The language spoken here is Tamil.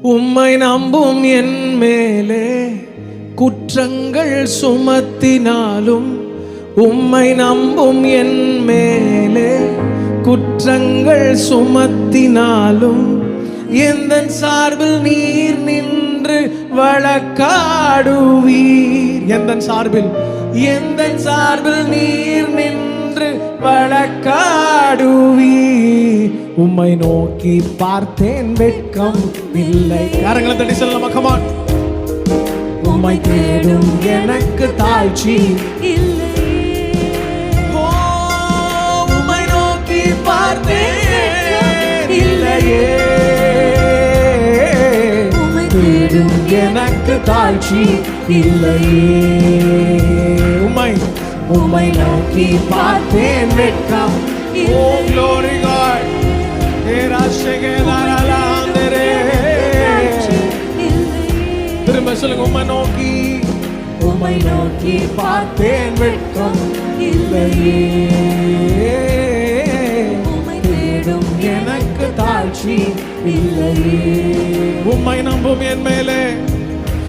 உம்மை நம்பும் என் மேலே குற்றங்கள் சுமத்தினாலும், உம்மை நம்பும் என் மேலே குற்றங்கள் சுமத்தினாலும், எந்தன் சார்பில் நீர் நின்று வழக்காடுவீர். எந்தன் சார்பில் நீர் நின்று வழக்காடுவீர். உம்மை நோக்கி பார்த்தேன், வெட்கம் இல்லை. யாரங்களை தட்டி சொல்லலாமா? கமான். உம்மை தேடும் எனக்கு தாழ்ச்சி இல்லை. உம்மை நோக்கி பார்த்தேன், இல்லையே. உம்மை தேடும் எனக்கு தாழ்ச்சி இல்லையே. உம்மை நோக்கி பார்த்தேன், வெட்கம். Oh glory God. திரும்ப சொல்லுங்க. உம்மை நோக்கி பார்த்தேன், வெட்கம் இல்லையே. உம்மை தேடும் எனக்கு தாழ்ச்சி இல்லையே. உம்மை நம்பும் என் மேலே